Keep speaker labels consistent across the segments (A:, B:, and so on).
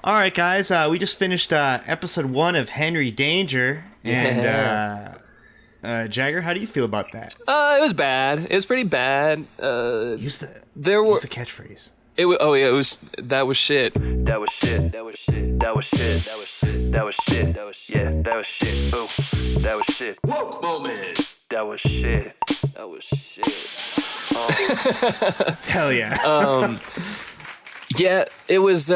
A: All right, guys. We just finished episode 1 of Henry Danger, and Jagger, how do you feel about that?
B: It was bad. It was pretty bad.
A: Use the catchphrase.
B: It was that was shit.
C: That was shit. That was shit. That was shit. That was shit. That was shit. That was yeah. That was shit. Oh, that was shit. Woke moment. That was shit. That was shit. Oh.
A: Hell yeah.
B: Yeah, it was.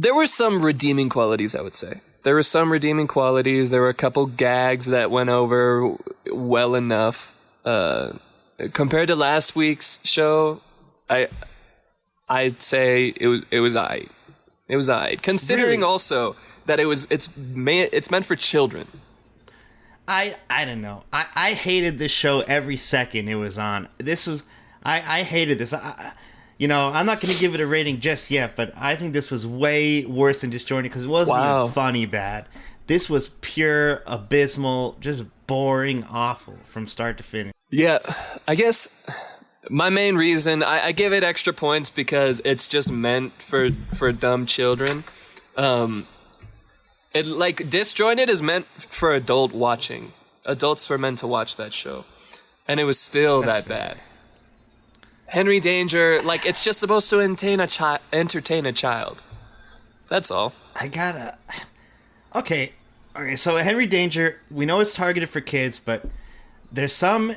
B: There were some redeeming qualities, I would say. There were some redeeming qualities. There were a couple gags that went over well enough. Compared to last week's show, I'd say it was aight. It was aight. Considering
A: Really?
B: also that it's meant for children.
A: I don't know. I hated this show every second it was on. I hated this. I'm not going to give it a rating just yet, but I think this was way worse than Disjointed because it wasn't even funny bad. This was pure, abysmal, just boring, awful from start to finish.
B: Yeah, I guess my main reason I give it extra points because it's just meant for dumb children. Disjointed is meant for adult watching. Adults were meant to watch that show, and it was still
A: That's
B: that
A: fair.
B: bad. Henry Danger, it's just supposed to entertain a child. That's all.
A: Okay, so Henry Danger, we know it's targeted for kids, but there's some...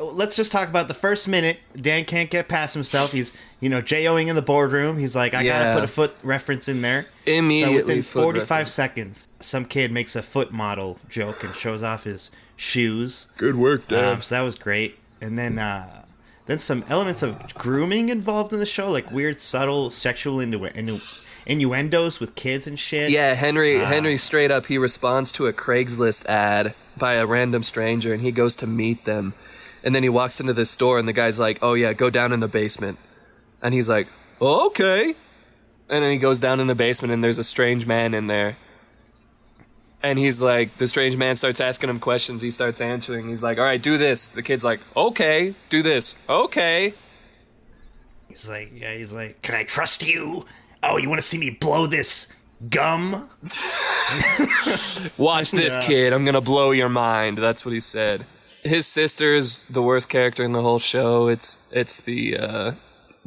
A: let's just talk about the first minute. Dan can't get past himself. He's, J-O-ing in the boardroom. He's like, I gotta put a foot reference in there.
B: Immediately.
A: So within
B: foot
A: 45
B: reference.
A: seconds, some kid makes a foot model joke and shows off his shoes.
B: Good work, Dan.
A: So that was great. And then some elements of grooming involved in the show, like weird, subtle sexual innuendos with kids and shit.
B: Yeah, Henry straight up, he responds to a Craigslist ad by a random stranger, and he goes to meet them. And then he walks into this store, and the guy's like, oh yeah, go down in the basement. And he's like, oh, okay. And then he goes down in the basement, and there's a strange man in there. And he's like, the strange man starts asking him questions. He starts answering. He's like, all right, do this. The kid's like, okay, do this. Okay.
A: He's like, can I trust you? Oh, you want to see me blow this gum?
B: Watch this, kid. I'm going to blow your mind. That's what he said. His sister's the worst character in the whole show. It's the,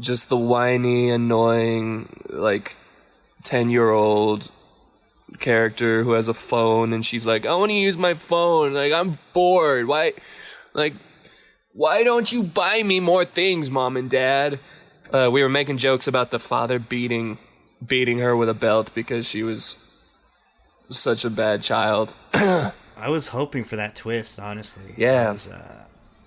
B: just the whiny, annoying, 10-year-old character who has a phone, and she's like, I want to use my phone. I'm bored. Why don't you buy me more things, Mom and Dad? We were making jokes about the father beating her with a belt because she was such a bad child.
A: I was hoping for that twist, honestly.
B: Yeah.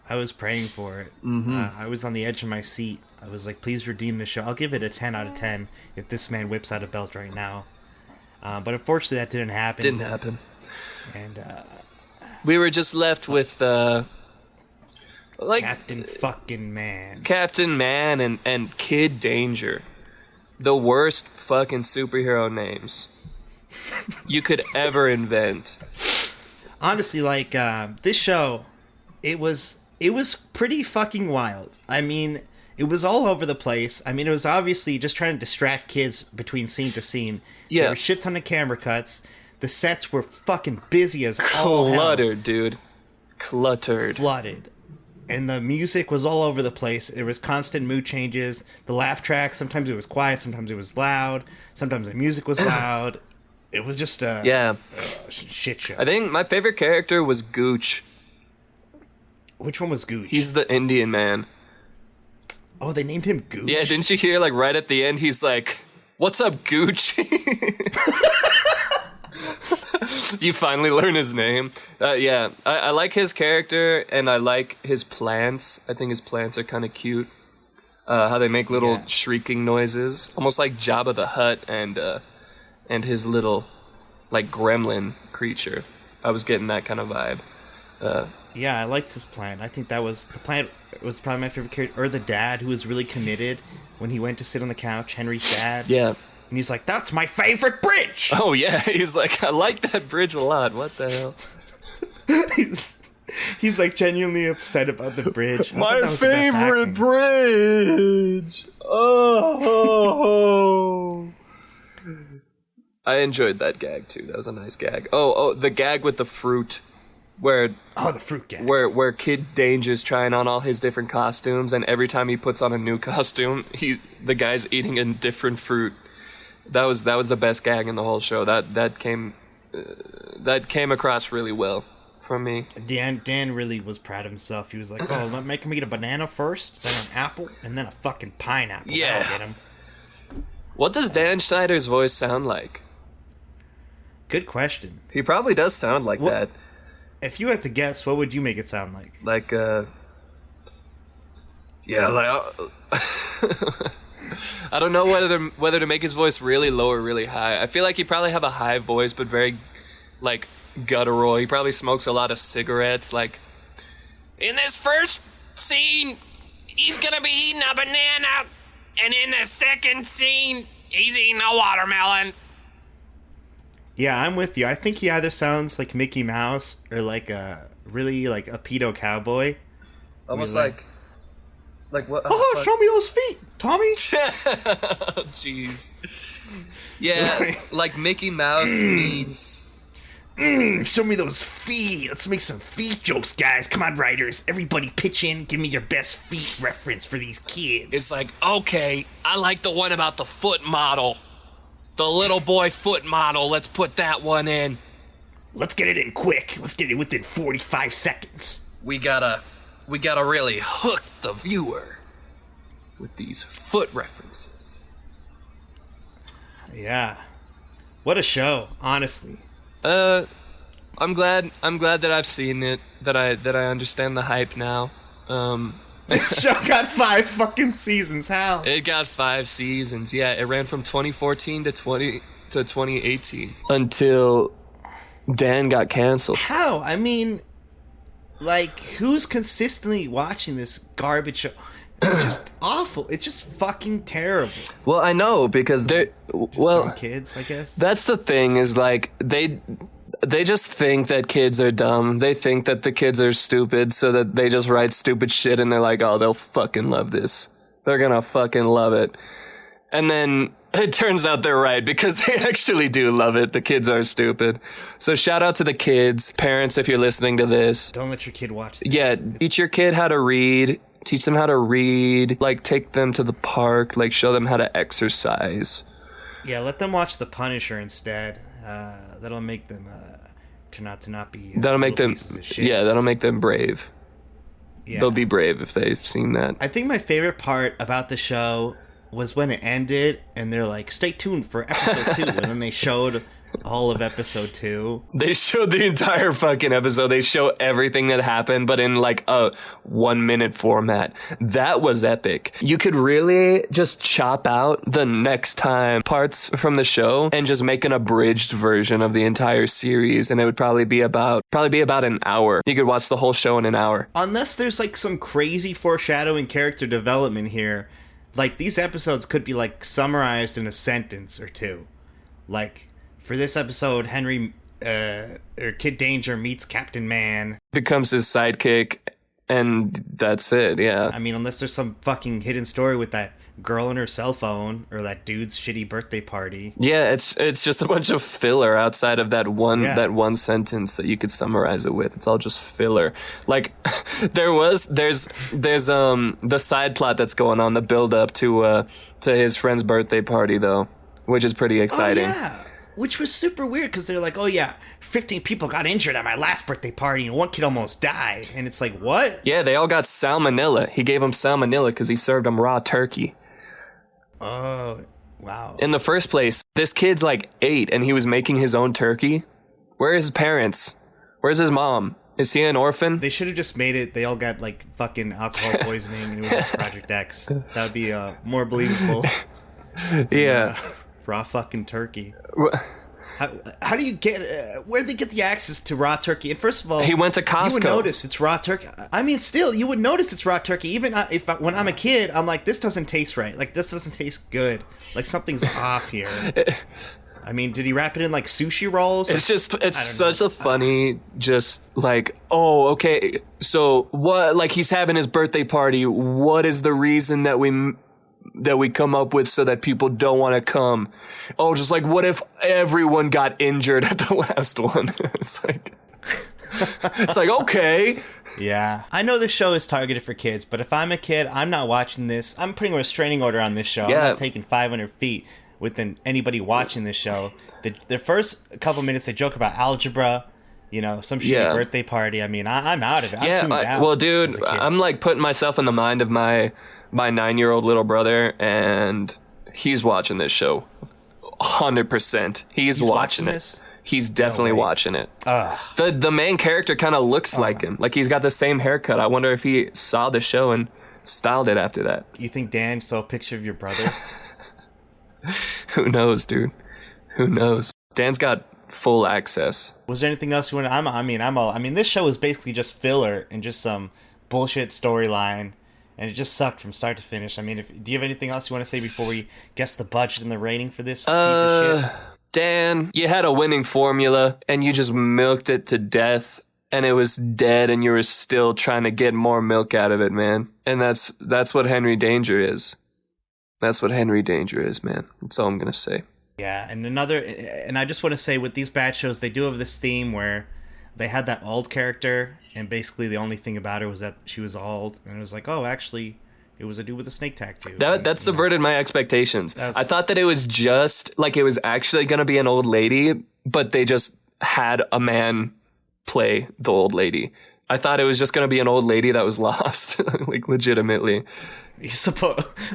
A: I was praying for it.
B: Mm-hmm.
A: I was on the edge of my seat. I was like, please redeem the show. I'll give it a 10 out of 10 if this man whips out a belt right now. But unfortunately, that didn't happen.
B: Didn't happen.
A: And
B: we were just left with
A: Captain fucking Man.
B: Captain Man and Kid Danger. The worst fucking superhero names you could ever invent.
A: Honestly, this show, it was pretty fucking wild. I mean, it was all over the place. I mean, it was obviously just trying to distract kids between scene to scene.
B: Yeah.
A: There were a shit ton of camera cuts. The sets were fucking busy as all hell.
B: Cluttered, dude. Cluttered.
A: Flooded. And the music was all over the place. There was constant mood changes. The laugh tracks, sometimes it was quiet, sometimes it was loud. Sometimes the music was loud. It was just a shit show.
B: I think my favorite character was Gooch.
A: Which one was Gooch?
B: He's the Indian man.
A: Oh, they named him Gooch?
B: Yeah, didn't you hear, right at the end, he's like, what's up, Gooch? You finally learn his name. Yeah, I like his character, and I like his plants. I think his plants are kind of cute. How they make little shrieking noises. Almost like Jabba the Hutt and his little, gremlin creature. I was getting that kind of vibe.
A: Yeah, I liked his plant. I think the plant was probably my favorite character. Or the dad, who was really committed when he went to sit on the couch, Henry's dad.
B: Yeah.
A: And he's like, that's my favorite bridge!
B: Oh, yeah. He's like, I like that bridge a lot. What the hell?
A: he's genuinely upset about the bridge.
B: My favorite bridge! Oh! I enjoyed that gag too. That was a nice gag. Oh, the gag with the fruit, where
A: the fruit gag.
B: where Kid Danger's trying on all his different costumes, and every time he puts on a new costume, the guy's eating a different fruit. That was the best gag in the whole show. That came across really well from me.
A: Dan really was proud of himself. He was like, "Oh, make him eat a banana first, then an apple, and then a fucking pineapple."
B: Yeah.
A: That'll get him.
B: What does Dan Schneider's voice sound like?
A: Good question.
B: He probably does sound like that.
A: If you had to guess, what would you make it sound like?
B: Like, yeah, like, I don't know whether to make his voice really low or really high. I feel like he probably have a high voice, but very, like, guttural. He probably smokes a lot of cigarettes. Like, in this first scene, he's gonna be eating a banana, and in the second scene, he's eating a watermelon.
A: Yeah, I'm with you. I think he either sounds like Mickey Mouse or like a pedo cowboy.
B: Almost
A: like
B: what?
A: Oh, show me those feet, Tommy.
B: Jeez. Yeah, like Mickey Mouse meets.
A: Show me those feet. Let's make some feet jokes, guys. Come on, writers. Everybody pitch in. Give me your best feet reference for these kids.
B: It's like, okay, I like the one about the foot model. The little boy foot model. Let's put that one in.
A: Let's get it in quick. Let's get it within 45 seconds.
B: We gotta really hook the viewer with these foot references.
A: Yeah. What a show, honestly.
B: I'm glad that I've seen it, that I understand the hype now.
A: This show got 5 fucking seasons. How?
B: It got 5 seasons. Yeah, it ran from 2014 to 2018 until Dan got canceled.
A: How? I mean, like, who's consistently watching this garbage show? It's just awful. It's just fucking terrible.
B: Well, I know, because they're
A: Dumb kids, I guess.
B: That's the thing, is like they just think that kids are dumb. They think that the kids are stupid, so that they just write stupid shit, and they're like, oh, they'll fucking love this. They're gonna fucking love it. And then it turns out they're right, because they actually do love it. The kids are stupid. So shout out to the kids. Parents, if you're listening to this.
A: Don't let your kid watch this.
B: Yeah, teach your kid how to read. Teach them how to read. Like, take them to the park. Like, show them how to exercise.
A: Yeah, let them watch The Punisher instead. That'll make them turn out to not be.
B: That'll make them. Yeah, that'll make them brave.
A: Yeah.
B: They'll be brave if they've seen that.
A: I think my favorite part about the show was when it ended, and they're like, "Stay tuned for episode 2," and then they showed all of episode 2.
B: They showed the entire fucking episode. They show everything that happened, but in like a 1-minute format. That was epic. You could really just chop out the next time parts from the show and just make an abridged version of the entire series, and it would probably be about an hour. You could watch the whole show in an hour.
A: Unless there's like some crazy foreshadowing character development here, like these episodes could be like summarized in a sentence or two. Like, for this episode, Henry or Kid Danger meets Captain Man.
B: Becomes his sidekick, and that's it, yeah.
A: I mean, unless there's some fucking hidden story with that girl on her cell phone or that dude's shitty birthday party.
B: Yeah, it's just a bunch of filler outside of that one sentence that you could summarize it with. It's all just filler. Like, there's the side plot that's going on, the build up to his friend's birthday party though, which is pretty exciting.
A: Oh, yeah. Which was super weird, because they're like, oh yeah, 15 people got injured at my last birthday party and one kid almost died. And it's like, what?
B: Yeah, they all got salmonella. He gave them salmonella because he served them raw turkey.
A: Oh, wow.
B: In the first place, this kid's like 8 and he was making his own turkey. Where are his parents? Where's his mom? Is he an orphan?
A: They should have just made it, they all got like fucking alcohol poisoning and it was like Project X. That would be more believable.
B: Yeah.
A: Raw fucking turkey. How do you get? Where'd they get the access to raw turkey? And first of all,
B: he went to Costco.
A: You would notice it's raw turkey. I mean, still, you would notice it's raw turkey. Even when I'm a kid, I'm like, this doesn't taste right. Like, this doesn't taste good. Like, something's off here. I mean, did he wrap it in like sushi rolls?
B: It's such a funny, just like, oh, okay. So what? Like, he's having his birthday party. What is the reason that we that we come up with so that people don't want to come. Oh, just like, what if everyone got injured at the last one? It's like, okay.
A: Yeah. I know this show is targeted for kids, but if I'm a kid, I'm not watching this. I'm putting a restraining order on this show.
B: Yeah.
A: I'm not taking 500 feet within anybody watching this show. The first couple minutes, they joke about algebra, some shitty birthday party. I mean, I'm out of it. I'm tuned out.
B: Well, dude, I'm like putting myself in the mind of my 9-year-old little brother, and he's watching this show 100%. He's watching it.
A: This?
B: He's definitely watching it. The main character kind of looks like him. Like, he's got the same haircut. I wonder if he saw the show and styled it after that.
A: You think Dan saw a picture of your brother?
B: Who knows, dude? Who knows? Dan's got full access.
A: Was there anything else you want to... I mean, this show was basically just filler and just some bullshit storyline, and it just sucked from start to finish. I mean, do you have anything else you want to say before we guess the budget and the rating for this piece of shit?
B: Dan, you had a winning formula, and you just milked it to death, and it was dead, and you were still trying to get more milk out of it, man. And that's what Henry Danger is. That's what Henry Danger is, man. That's all I'm gonna say.
A: Yeah, and I just want to say, with these bad shows, they do have this theme where they had that old character, and basically the only thing about her was that she was old, and it was like, oh, actually, it was a dude with a snake tattoo.
B: That subverted my expectations. I thought that it was just, like, it was actually going to be an old lady, but they just had a man play the old lady. I thought it was just going to be an old lady that was lost, like, legitimately.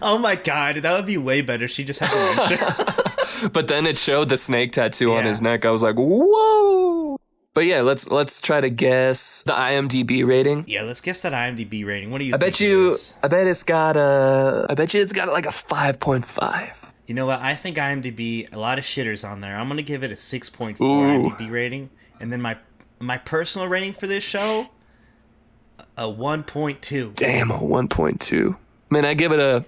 A: Oh my god, that would be way better. She just had a picture.
B: But then it showed the snake tattoo on his neck. I was like, whoa. But yeah, let's try to guess the IMDb rating.
A: Yeah, let's guess that IMDb rating. What do you think?
B: I bet it's got like a 5.5.
A: You know what? I think IMDb, a lot of shitters on there. I'm going to give it a 6.4 IMDb rating. And then my personal rating for this show, a 1.2.
B: Damn, a 1.2. Man, I give it a...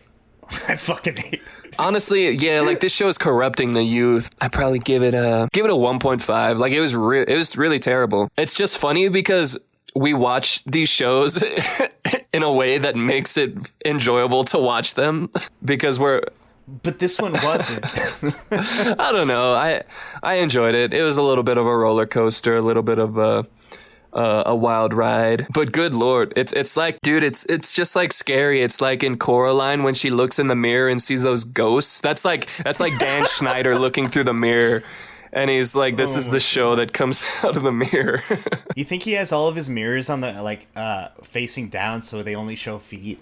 A: I fucking hate it.
B: Honestly, yeah, like, this show is corrupting the youth. I probably give it a 1.5. Like, it was really terrible. It's just funny because we watch these shows in a way that makes it enjoyable to watch them because
A: But this one wasn't.
B: I don't know. I enjoyed it. It was a little bit of a roller coaster, a little bit of a wild ride. But good lord, it's like, dude, it's just like scary. It's like in Coraline when she looks in the mirror and sees those ghosts. That's like Dan Schneider looking through the mirror, and he's like, this is the show that comes out of the mirror.
A: You think he has all of his mirrors on the facing down so they only show feet?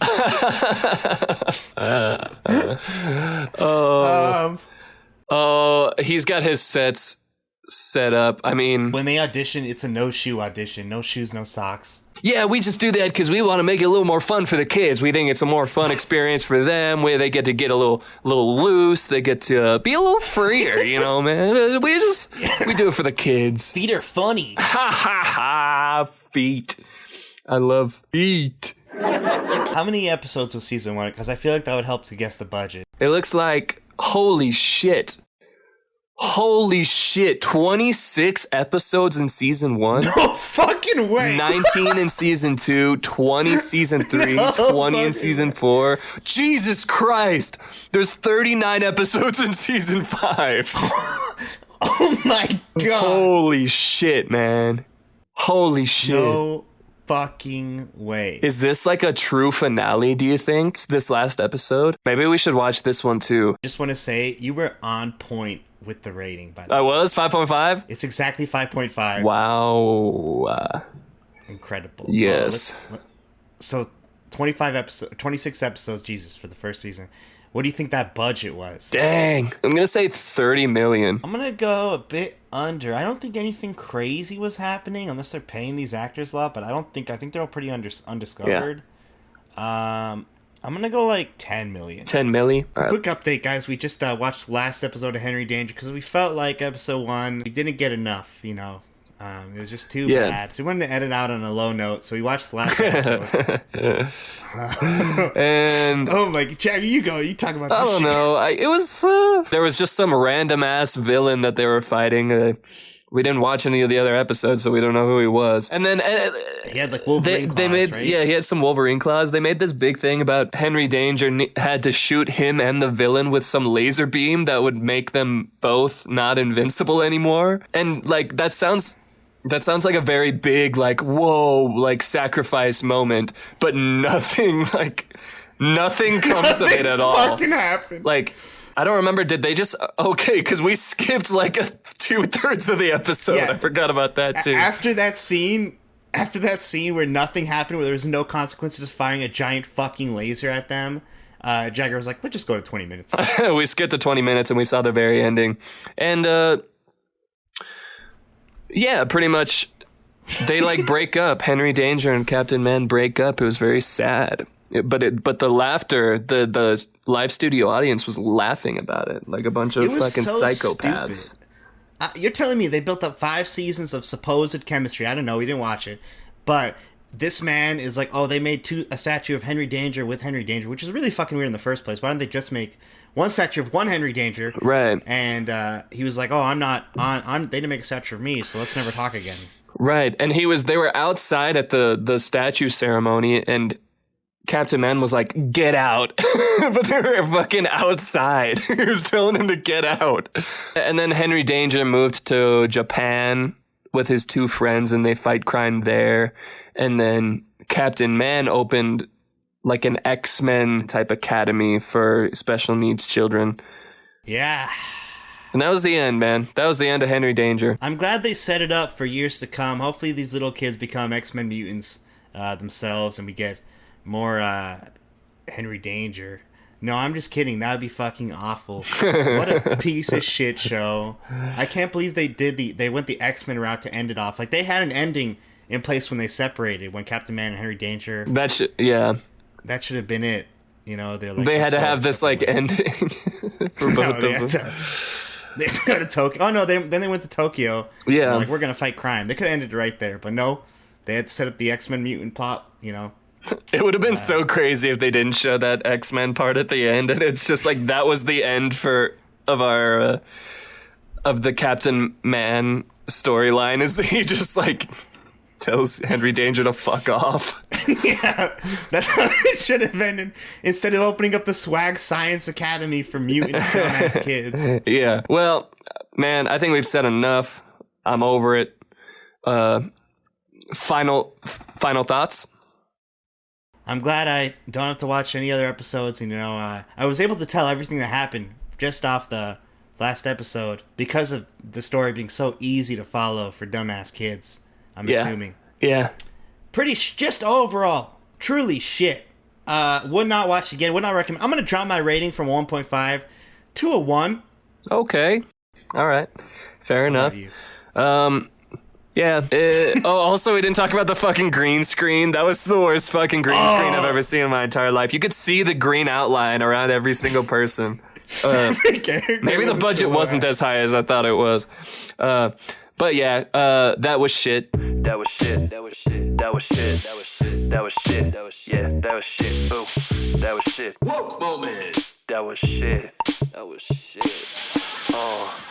B: He's got his sets set up. I mean,
A: when they audition, it's a no shoe audition. No shoes, no socks.
B: Yeah, we just do that because we want to make it a little more fun for the kids. We think it's a more fun experience for them, where they get to get a little loose. They get to be a little freer, man. We do it for the kids.
A: Feet are funny.
B: Ha ha ha! Feet. I love feet.
A: How many episodes was season 1? Because I feel like that would help to guess the budget.
B: It looks like, holy shit. 26 episodes in season 1.
A: No fucking way.
B: 19 in season 2, 20 season 3, no 20 in season 4. Jesus Christ. There's 39 episodes in season 5.
A: Oh my god.
B: Holy shit, man. Holy shit.
A: No fucking way.
B: Is this like a true finale, do you think? This last episode? Maybe we should watch this one too.
A: Just want to say, you were on point with the rating, by the way.
B: I was 5.5.
A: It's exactly 5.5.
B: Wow.
A: Incredible.
B: Yes.
A: So 26 episodes, Jesus, for the first season. What do you think that budget was?
B: Dang. I'm gonna say 30 million.
A: I'm gonna go a bit under. I don't think anything crazy was happening unless they're paying these actors a lot, but I think they're all pretty undiscovered. Yeah. I'm gonna go like 10 million.
B: 10 milli? Right.
A: Quick update, guys. We just watched the last episode of Henry Danger because we felt like episode 1, we didn't get enough, It was just too bad. So we wanted to edit out on a low note, so we watched the last episode.
B: And
A: oh my, Jack, you go. You talk about this.
B: I don't know. It was there was just some random ass villain that they were fighting. We didn't watch any of the other episodes, so we don't know who he was. And then
A: He had like Wolverine claws, right?
B: Yeah, he had some Wolverine claws. They made this big thing about Henry Danger had to shoot him and the villain with some laser beam that would make them both not invincible anymore. And like that sounds like a very big, like, whoa, like sacrifice moment, but nothing comes of it at all.
A: Fucking happened.
B: Like, I don't remember. Did they just because we skipped like 2/3 of the episode.
A: Yeah.
B: I forgot about that too.
A: After that scene where nothing happened, where there was no consequences of firing a giant fucking laser at them, Jagger was like, let's just go to 20 minutes.
B: We skipped to 20 minutes and we saw the very ending. And yeah, pretty much they like break up. Henry Danger and Captain Man break up. It was very sad. But the laughter, the live studio audience was laughing about it like a bunch of fucking
A: so
B: psychopaths.
A: You're telling me they built up 5 seasons of supposed chemistry. I don't know. We didn't watch it. But this man is like, oh, they made a statue of Henry Danger with Henry Danger, which is really fucking weird in the first place. Why don't they just make one statue of one Henry Danger?
B: Right.
A: And he was like, oh, they didn't make a statue of me, so let's never talk again.
B: Right. And they were outside at the statue ceremony, and Captain Man was like, get out. But they were fucking outside. He was telling him to get out. And then Henry Danger moved to Japan with his 2 friends, and they fight crime there. And then Captain Man opened like an X-Men type academy for special needs children.
A: Yeah.
B: And that was the end, man. That was the end of Henry Danger.
A: I'm glad they set it up for years to come. Hopefully these little kids become X-Men mutants themselves, and we get more Henry Danger. No, I'm just kidding. That would be fucking awful. What a piece of shit show. I can't believe they went the X-Men route to end it off. Like, they had an ending in place when they separated, when Captain Man and Henry Danger.
B: That should
A: have been it. You know,
B: they had to have this like ending for both of them.
A: They had to go to Tokyo. Oh no, then they went to Tokyo.
B: Yeah,
A: like, we're gonna fight crime. They could have ended it right there, but no, they had to set up the X-Men mutant plot. You know.
B: It would have been so crazy if they didn't show that X-Men part at the end, and it's just like that was the end of the Captain Man storyline. Is he just like tells Henry Danger to fuck off?
A: Yeah, that's how it should have ended. Instead of opening up the Swag Science Academy for mutant dumbass kids.
B: Yeah. Well, man, I think we've said enough. I'm over it. Final thoughts.
A: I'm glad I don't have to watch any other episodes. And, I was able to tell everything that happened just off the last episode because of the story being so easy to follow for dumbass kids. I'm assuming.
B: Yeah.
A: Just overall, truly shit. Would not watch again. Would not recommend. I'm going to drop my rating from 1.5 to a 1.
B: Okay. All right. Fair enough. Yeah. Also, we didn't talk about the fucking green screen. That was the worst fucking green screen I've ever seen in my entire life. You could see the green outline around every single person. Maybe the budget wasn't as high as I thought it was. But yeah, that was shit.
C: That was shit. That was shit. That was shit. That was shit. That was shit. That was yeah. That was shit. Ooh, that was shit. Woke moment. That was shit. That was shit. Oh.